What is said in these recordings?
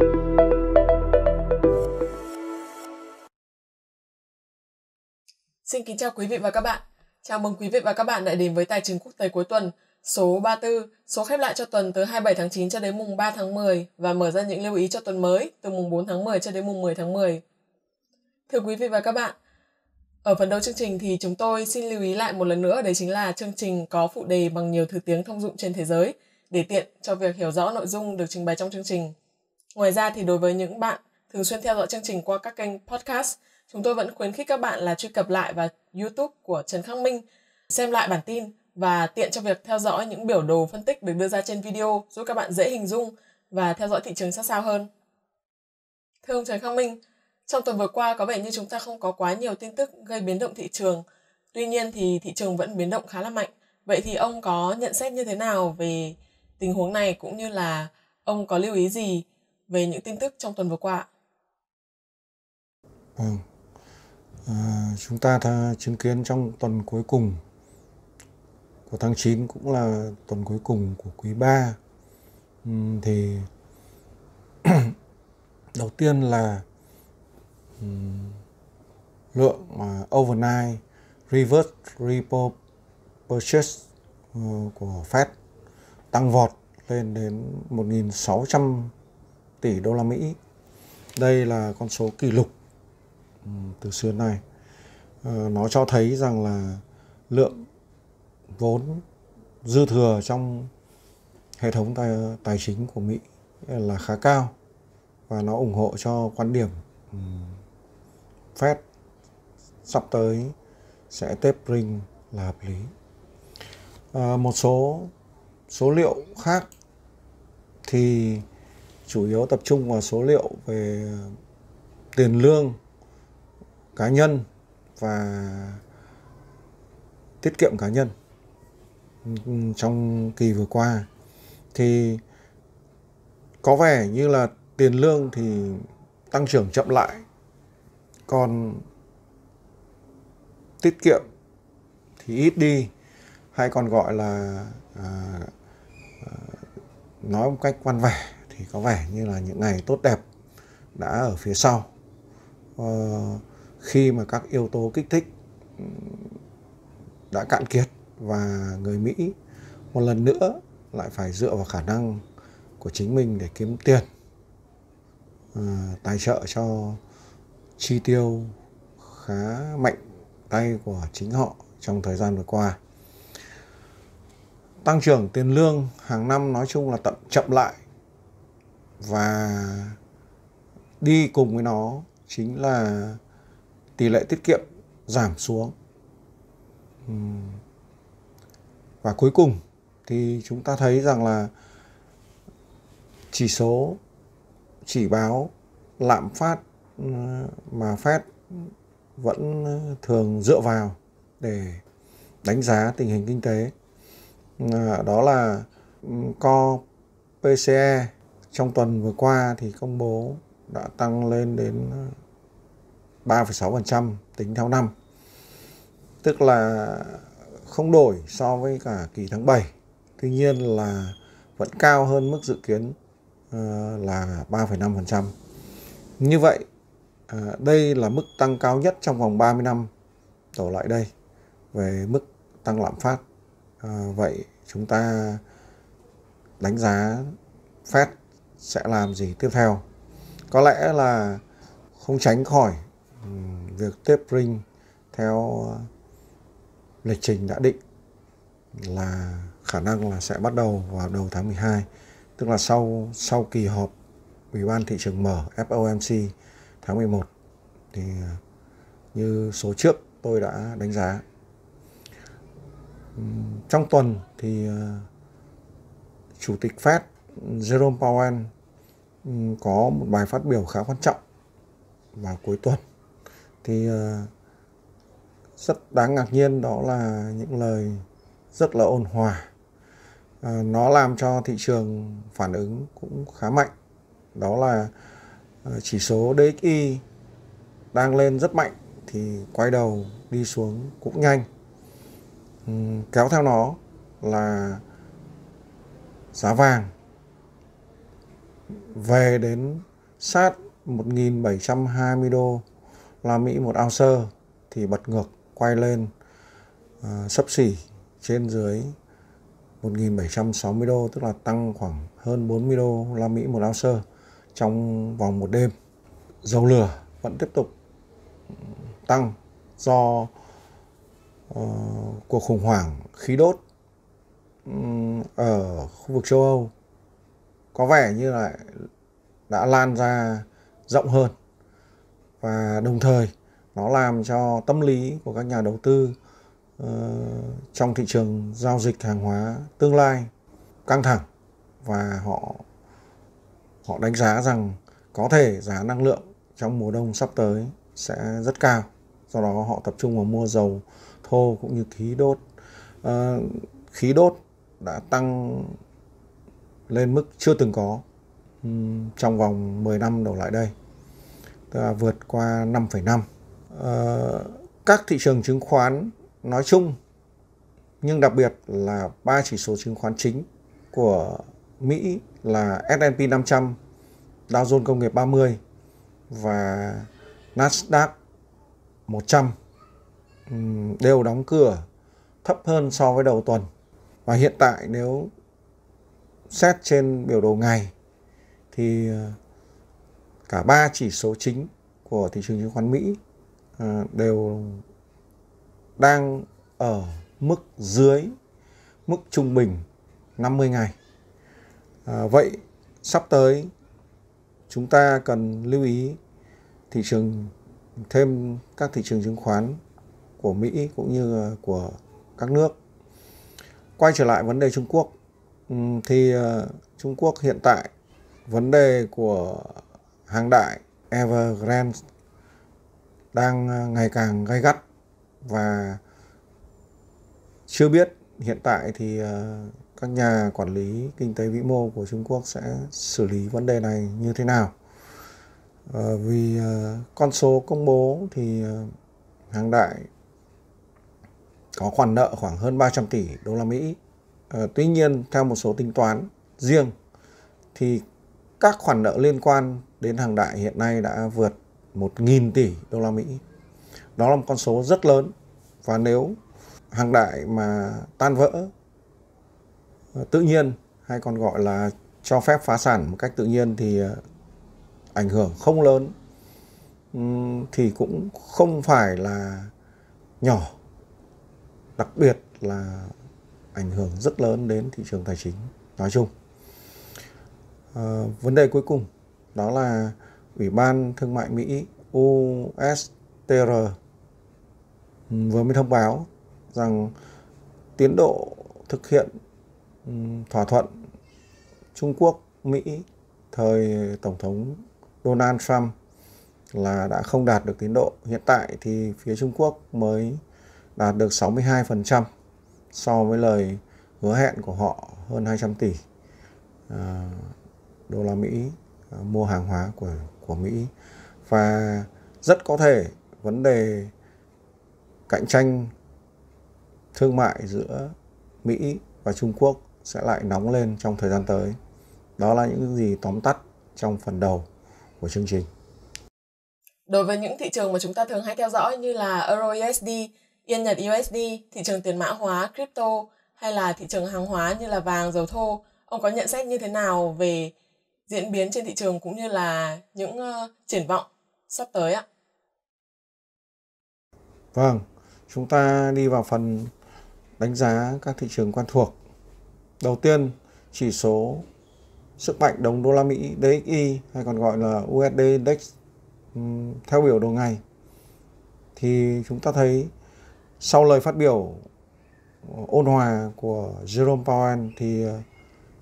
Xin kính chào quý vị và các bạn. Chào mừng quý vị và các bạn đã đến với Tài chính quốc tế cuối tuần số 34, số khép lại cho tuần từ 27 tháng 9 cho đến mùng 3 tháng 10 và mở ra những lưu ý cho tuần mới từ mùng 4 tháng 10 cho đến mùng 10 tháng 10. Thưa quý vị và các bạn, ở phần đầu chương trình thì chúng tôi xin lưu ý lại một lần nữa, đấy chính là chương trình có phụ đề bằng nhiều thứ tiếng thông dụng trên thế giới để tiện cho việc hiểu rõ nội dung được trình bày trong chương trình. Ngoài ra thì đối với những bạn thường xuyên theo dõi chương trình qua các kênh podcast, chúng tôi vẫn khuyến khích các bạn là truy cập lại vào YouTube của Trần Khắc Minh, xem lại bản tin và tiện cho việc theo dõi những biểu đồ phân tích được đưa ra trên video, giúp các bạn dễ hình dung và theo dõi thị trường sát sao hơn. Thưa ông Trần Khắc Minh, trong tuần vừa qua có vẻ như chúng ta không có quá nhiều tin tức gây biến động thị trường. Tuy nhiên thì thị trường vẫn biến động khá là mạnh. Vậy thì ông có nhận xét như thế nào về tình huống này, cũng như là ông có lưu ý gì về những tin tức trong tuần vừa qua? Chúng ta chứng kiến trong tuần cuối cùng của tháng 9 cũng là tuần cuối cùng của quý 3 thì đầu tiên là lượng overnight reverse repo purchase của Fed tăng vọt lên đến 1.600 tỷ đô la Mỹ. Đây là con số kỷ lục từ xưa nay. Nó cho thấy rằng là lượng vốn dư thừa trong hệ thống tài chính của Mỹ là khá cao, và nó ủng hộ cho quan điểm Fed sắp tới sẽ tapering là hợp lý. Một số liệu khác thì chủ yếu tập trung vào số liệu về tiền lương cá nhân và tiết kiệm cá nhân trong kỳ vừa qua. Thì có vẻ như là tiền lương thì tăng trưởng chậm lại, còn tiết kiệm thì ít đi, hay còn gọi là nói một cách văn vẻ thì có vẻ như là những ngày tốt đẹp đã ở phía sau, khi mà các yếu tố kích thích đã cạn kiệt và người Mỹ một lần nữa lại phải dựa vào khả năng của chính mình để kiếm tiền, tài trợ cho chi tiêu khá mạnh tay của chính họ trong thời gian vừa qua. Tăng trưởng tiền lương hàng năm nói chung là chậm lại, và đi cùng với nó chính là tỷ lệ tiết kiệm giảm xuống. Và cuối cùng thì chúng ta thấy rằng là chỉ báo lạm phát mà Fed vẫn thường dựa vào để đánh giá tình hình kinh tế, đó là Core PCE trong tuần vừa qua thì công bố đã tăng lên đến 3,6% tính theo năm, tức là không đổi so với cả kỳ tháng 7. Tuy nhiên là vẫn cao hơn mức dự kiến là 3,5%. Như vậy đây là mức tăng cao nhất trong vòng 30 năm đổ lại đây về mức tăng lạm phát. Vậy chúng ta đánh giá Fed sẽ làm gì tiếp theo? Có lẽ là không tránh khỏi việc tapering theo lịch trình đã định, là khả năng là sẽ bắt đầu vào đầu tháng 12, tức là sau kỳ họp Ủy ban thị trường mở FOMC tháng 11, thì như số trước tôi đã đánh giá. Trong tuần thì Chủ tịch Fed Jerome Powell có một bài phát biểu khá quan trọng vào cuối tuần. Thì rất đáng ngạc nhiên, đó là những lời rất là ôn hòa. Nó làm cho thị trường phản ứng cũng khá mạnh. Đó là chỉ số DXY đang lên rất mạnh thì quay đầu đi xuống cũng nhanh. Kéo theo nó là giá vàng về đến sát 1.720 đô la Mỹ một ounce thì bật ngược quay lên xấp xỉ trên dưới 1.760 đô, tức là tăng khoảng hơn 40 đô la Mỹ một ounce trong vòng một đêm. Dầu lửa vẫn tiếp tục tăng do cuộc khủng hoảng khí đốt ở khu vực châu Âu có vẻ như là đã lan ra rộng hơn, và đồng thời nó làm cho tâm lý của các nhà đầu tư trong thị trường giao dịch hàng hóa tương lai căng thẳng, và họ đánh giá rằng có thể giá năng lượng trong mùa đông sắp tới sẽ rất cao. Do đó họ tập trung vào mua dầu thô cũng như khí đốt. Khí đốt đã tăng lên mức chưa từng có trong vòng 10 năm đổ lại đây, tức là vượt qua 5,5. Các thị trường chứng khoán nói chung, nhưng đặc biệt là 3 chỉ số chứng khoán chính của Mỹ là S&P 500, Dow Jones Công nghiệp 30 và Nasdaq 100 đều đóng cửa thấp hơn so với đầu tuần. Và hiện tại nếu xét trên biểu đồ ngày thì cả 3 chỉ số chính của thị trường chứng khoán Mỹ đều đang ở mức dưới mức trung bình 50 ngày. Vậy sắp tới chúng ta cần lưu ý thêm các thị trường chứng khoán của Mỹ cũng như của các nước. Quay trở lại vấn đề Trung Quốc thì Trung Quốc hiện tại vấn đề của hàng đại Evergrande đang ngày càng gay gắt, và chưa biết hiện tại thì các nhà quản lý kinh tế vĩ mô của Trung Quốc sẽ xử lý vấn đề này như thế nào. Vì con số công bố thì hàng đại có khoản nợ khoảng hơn 300 tỷ đô la Mỹ. Tuy nhiên theo một số tính toán riêng thì các khoản nợ liên quan đến hàng đại hiện nay đã vượt 1.000 tỷ đô la Mỹ. Đó là một con số rất lớn, và nếu hàng đại mà tan vỡ tự nhiên, hay còn gọi là cho phép phá sản một cách tự nhiên, thì ảnh hưởng không lớn, thì cũng không phải là nhỏ, đặc biệt là ảnh hưởng rất lớn đến thị trường tài chính nói chung. Vấn đề cuối cùng đó là Ủy ban Thương mại Mỹ USTR vừa mới thông báo rằng tiến độ thực hiện thỏa thuận Trung Quốc-Mỹ thời Tổng thống Donald Trump là đã không đạt được tiến độ. Hiện tại thì phía Trung Quốc mới đạt được 62% so với lời hứa hẹn của họ hơn 200 tỷ đô la Mỹ mua hàng hóa của Mỹ. Và rất có thể vấn đề cạnh tranh thương mại giữa Mỹ và Trung Quốc sẽ lại nóng lên trong thời gian tới. Đó là những gì tóm tắt trong phần đầu của chương trình. Đối với những thị trường mà chúng ta thường hay theo dõi như là Euro USD, Yên Nhật USD, thị trường tiền mã hóa, crypto hay là thị trường hàng hóa như là vàng, dầu thô, ông có nhận xét như thế nào về diễn biến trên thị trường cũng như là những triển vọng sắp tới ạ? Vâng, chúng ta đi vào phần đánh giá các thị trường quen thuộc. Đầu tiên, chỉ số sức mạnh đồng đô la Mỹ DXY hay còn gọi là USD Index theo biểu đồ ngày, thì chúng ta thấy sau lời phát biểu ôn hòa của Jerome Powell thì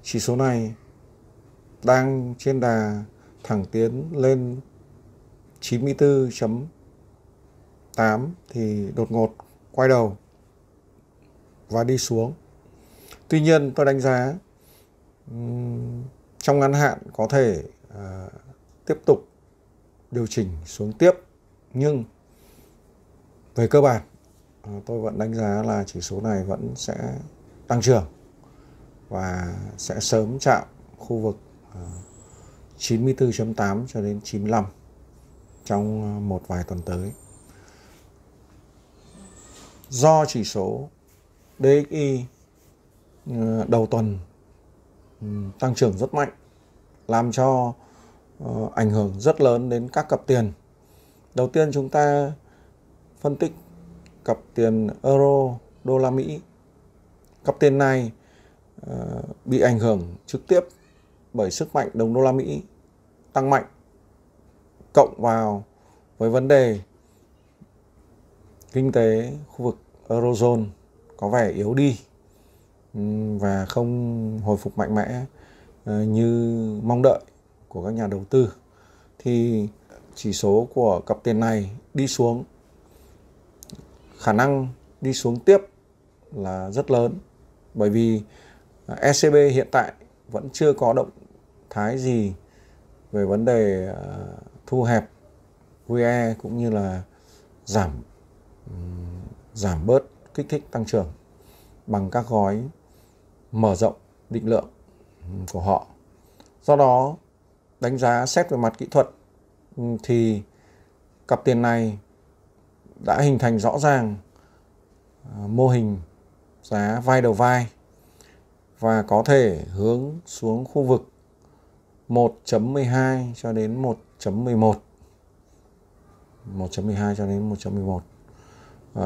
chỉ số này đang trên đà thẳng tiến lên 94.8 thì đột ngột quay đầu và đi xuống. Tuy nhiên tôi đánh giá trong ngắn hạn có thể tiếp tục điều chỉnh xuống tiếp, nhưng về cơ bản tôi vẫn đánh giá là chỉ số này vẫn sẽ tăng trưởng và sẽ sớm chạm khu vực 94.8 cho đến 95 trong một vài tuần tới. Do chỉ số DXY đầu tuần tăng trưởng rất mạnh, làm cho ảnh hưởng rất lớn đến các cặp tiền. Đầu tiên chúng ta phân tích cặp tiền euro đô la Mỹ. Cặp tiền này bị ảnh hưởng trực tiếp bởi sức mạnh đồng đô la Mỹ tăng mạnh, cộng vào với vấn đề kinh tế khu vực Eurozone có vẻ yếu đi và không hồi phục mạnh mẽ như mong đợi của các nhà đầu tư, thì chỉ số của cặp tiền này đi xuống, khả năng đi xuống tiếp là rất lớn, bởi vì ECB hiện tại vẫn chưa có động thái gì về vấn đề thu hẹp QE cũng như là giảm bớt kích thích tăng trưởng bằng các gói mở rộng định lượng của họ. Do đó, đánh giá xét về mặt kỹ thuật thì cặp tiền này đã hình thành rõ ràng mô hình giá vai đầu vai và có thể hướng xuống khu vực 1.12 cho đến 1.11. 1.12 cho đến 1.11.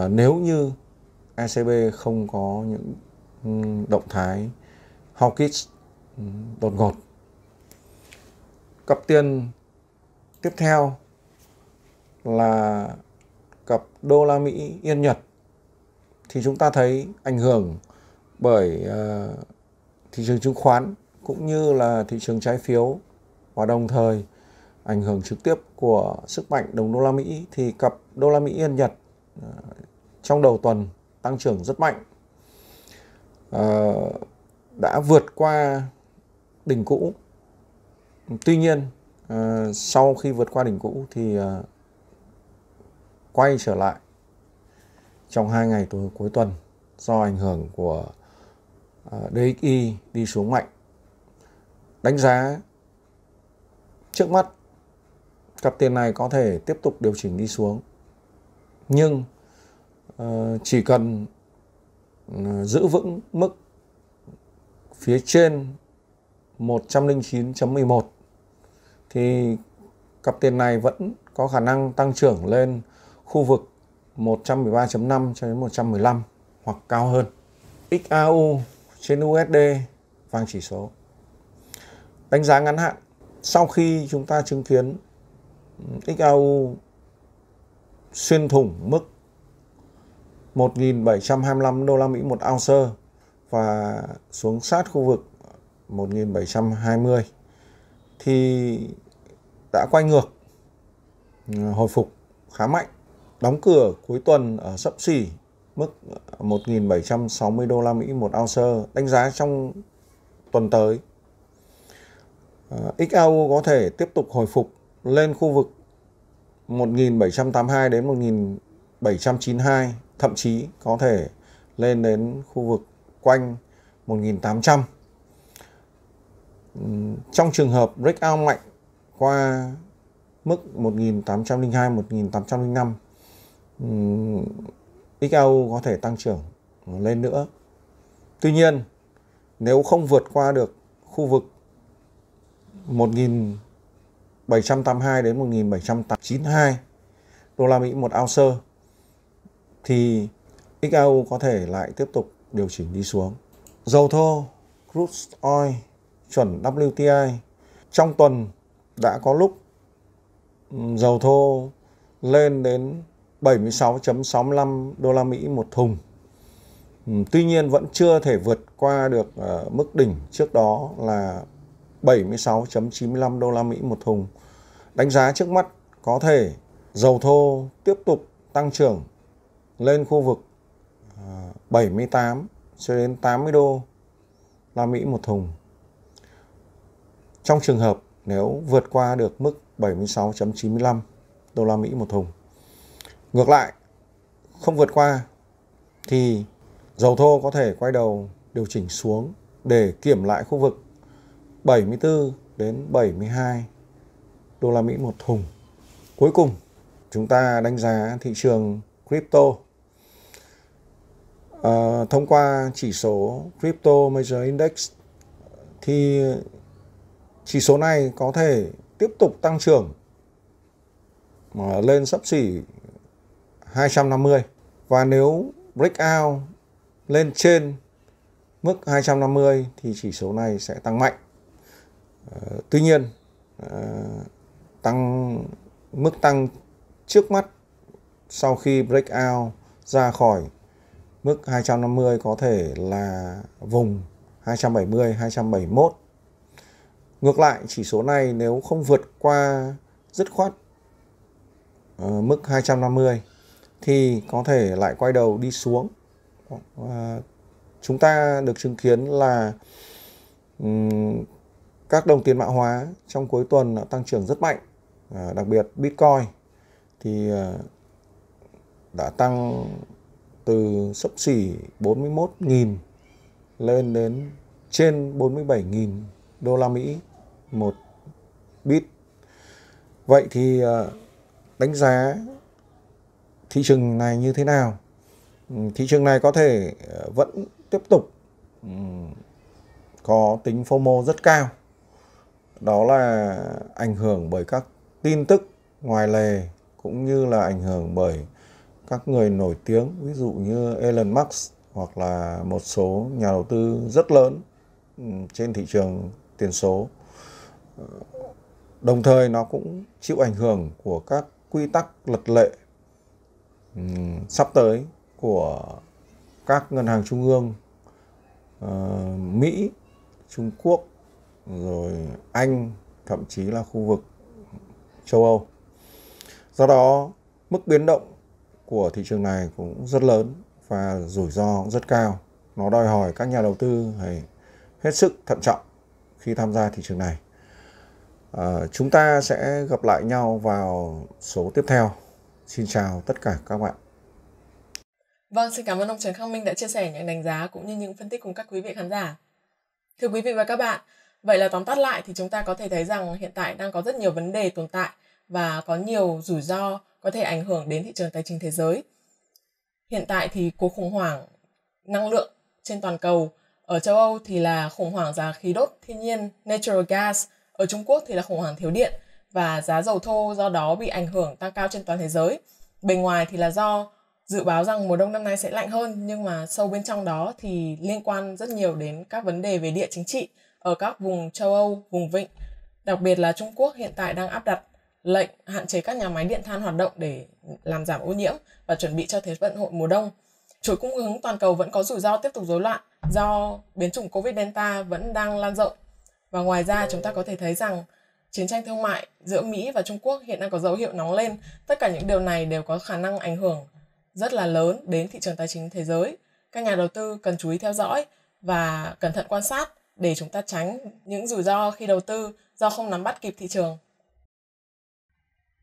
Nếu như ECB không có những động thái hawkish đột ngột. Cặp tiền tiếp theo là cặp đô la Mỹ Yên Nhật, thì chúng ta thấy ảnh hưởng bởi thị trường chứng khoán cũng như là thị trường trái phiếu, và đồng thời ảnh hưởng trực tiếp của sức mạnh đồng đô la Mỹ, thì cặp đô la Mỹ Yên Nhật trong đầu tuần tăng trưởng rất mạnh, đã vượt qua đỉnh cũ. Tuy nhiên sau khi vượt qua đỉnh cũ thì quay trở lại trong 2 ngày cuối tuần do ảnh hưởng của DXY đi xuống mạnh. Đánh giá trước mắt cặp tiền này có thể tiếp tục điều chỉnh đi xuống, nhưng chỉ cần giữ vững mức phía trên 109.11 thì cặp tiền này vẫn có khả năng tăng trưởng lên khu vực 113.5 cho đến 115 hoặc cao hơn. XAU trên USD vàng chỉ số. Đánh giá ngắn hạn, sau khi chúng ta chứng kiến XAU xuyên thủng mức 1.725 đô la Mỹ một ounce và xuống sát khu vực 1.720 thì đã quay ngược, hồi phục khá mạnh, đóng cửa cuối tuần ở xấp xỉ mức 1.760 đô la Mỹ một ounce. Đánh giá trong tuần tới XAU có thể tiếp tục hồi phục lên khu vực 1.782 đến 1.792, thậm chí có thể lên đến khu vực quanh 1.800. Trong trường hợp breakout mạnh qua mức 1.802, 1.805, XAU có thể tăng trưởng lên nữa. Tuy nhiên, nếu không vượt qua được khu vực 1.782 đến 1.792 đô la Mỹ một ounce thì XAU có thể lại tiếp tục điều chỉnh đi xuống. Dầu thô crude oil chuẩn WTI trong tuần đã có lúc dầu thô lên đến 76.65 đô la Mỹ một thùng. Tuy nhiên vẫn chưa thể vượt qua được mức đỉnh trước đó là 76.95 đô la Mỹ một thùng. Đánh giá trước mắt có thể dầu thô tiếp tục tăng trưởng lên khu vực 78 cho đến 80 đô la Mỹ một thùng. Trong trường hợp nếu vượt qua được mức 76.95 đô la Mỹ một thùng. Ngược lại, không vượt qua thì dầu thô có thể quay đầu điều chỉnh xuống để kiểm lại khu vực 74 đến 72 đô la Mỹ một thùng. Cuối cùng, chúng ta đánh giá thị trường crypto. Thông qua chỉ số Crypto Major Index thì chỉ số này có thể tiếp tục tăng trưởng lên xấp xỉ 250, và nếu breakout lên trên mức 250 thì chỉ số này sẽ tăng mạnh. Tuy nhiên, mức tăng trước mắt sau khi breakout ra khỏi mức 250 có thể là vùng 270, 271. Ngược lại, chỉ số này nếu không vượt qua dứt khoát mức 250 thì có thể lại quay đầu đi xuống. Chúng ta được chứng kiến là các đồng tiền mã hóa trong cuối tuần đã tăng trưởng rất mạnh. Đặc biệt Bitcoin thì đã tăng từ xấp xỉ 41.000 lên đến trên 47.000 đô la Mỹ một bit. Vậy thì đánh giá thị trường này như thế nào? Thị trường này có thể vẫn tiếp tục có tính FOMO rất cao. Đó là ảnh hưởng bởi các tin tức ngoài lề cũng như là ảnh hưởng bởi các người nổi tiếng, ví dụ như Elon Musk hoặc là một số nhà đầu tư rất lớn trên thị trường tiền số. Đồng thời nó cũng chịu ảnh hưởng của các quy tắc luật lệ sắp tới của các ngân hàng trung ương Mỹ, Trung Quốc, rồi Anh, thậm chí là khu vực châu Âu. Do đó, mức biến động của thị trường này cũng rất lớn và rủi ro rất cao. Nó đòi hỏi các nhà đầu tư phải hết sức thận trọng khi tham gia thị trường này. Chúng ta sẽ gặp lại nhau vào số tiếp theo. Xin chào tất cả các bạn. Vâng, xin cảm ơn ông Trần Khắc Minh đã chia sẻ những đánh giá cũng như những phân tích cùng các quý vị khán giả. Thưa quý vị và các bạn, vậy là tóm tắt lại thì chúng ta có thể thấy rằng hiện tại đang có rất nhiều vấn đề tồn tại và có nhiều rủi ro có thể ảnh hưởng đến thị trường tài chính thế giới. Hiện tại thì cuộc khủng hoảng năng lượng trên toàn cầu, ở châu Âu thì là khủng hoảng giá khí đốt thiên nhiên natural gas, ở Trung Quốc thì là khủng hoảng thiếu điện và giá dầu thô do đó bị ảnh hưởng tăng cao trên toàn thế giới. Bề ngoài thì là do dự báo rằng mùa đông năm nay sẽ lạnh hơn, nhưng mà sâu bên trong đó thì liên quan rất nhiều đến các vấn đề về địa chính trị ở các vùng châu Âu, vùng vịnh. Đặc biệt là Trung Quốc hiện tại đang áp đặt lệnh hạn chế các nhà máy điện than hoạt động để làm giảm ô nhiễm và chuẩn bị cho Thế vận hội mùa đông. Chuỗi cung ứng toàn cầu vẫn có rủi ro tiếp tục rối loạn do biến chủng Covid Delta vẫn đang lan rộng. Và ngoài ra chúng ta có thể thấy rằng chiến tranh thương mại giữa Mỹ và Trung Quốc hiện đang có dấu hiệu nóng lên. Tất cả những điều này đều có khả năng ảnh hưởng rất là lớn đến thị trường tài chính thế giới. Các nhà đầu tư cần chú ý theo dõi và cẩn thận quan sát để chúng ta tránh những rủi ro khi đầu tư do không nắm bắt kịp thị trường.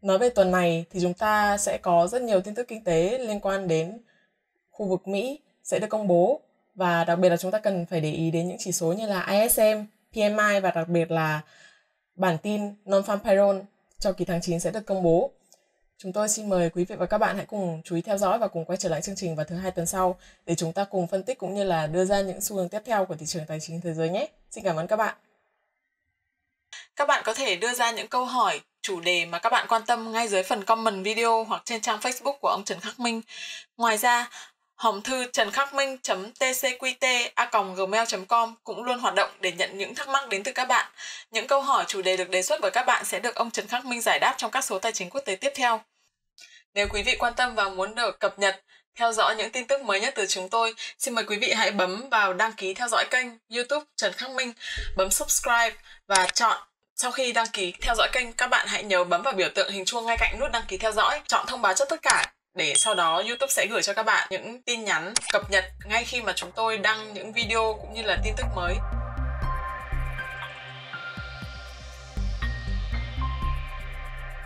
Nói về tuần này thì chúng ta sẽ có rất nhiều tin tức kinh tế liên quan đến khu vực Mỹ sẽ được công bố, và đặc biệt là chúng ta cần phải để ý đến những chỉ số như là ISM, PMI và đặc biệt là bản tin Non-Farm Payroll cho kỳ tháng 9 sẽ được công bố. Chúng tôi xin mời quý vị và các bạn hãy cùng chú ý theo dõi và cùng quay trở lại chương trình vào thứ Hai tuần sau để chúng ta cùng phân tích cũng như là đưa ra những xu hướng tiếp theo của thị trường tài chính thế giới nhé. Xin cảm ơn các bạn. Các bạn có thể đưa ra những câu hỏi, chủ đề mà các bạn quan tâm ngay dưới phần comment video hoặc trên trang Facebook của ông Trần Khắc Minh. Ngoài ra, hòm thư trần-khắc-minh.tcqt@gmail.com cũng luôn hoạt động để nhận những thắc mắc đến từ các bạn. Những câu hỏi chủ đề được đề xuất bởi các bạn sẽ được ông Trần Khắc Minh giải đáp trong các số tài chính quốc tế tiếp theo. Nếu quý vị quan tâm và muốn được cập nhật, theo dõi những tin tức mới nhất từ chúng tôi, xin mời quý vị hãy bấm vào đăng ký theo dõi kênh YouTube Trần Khắc Minh, bấm subscribe và chọn. Sau khi đăng ký theo dõi kênh, các bạn hãy nhớ bấm vào biểu tượng hình chuông ngay cạnh nút đăng ký theo dõi, chọn thông báo cho tất cả để sau đó YouTube sẽ gửi cho các bạn những tin nhắn cập nhật ngay khi mà chúng tôi đăng những video cũng như là tin tức mới.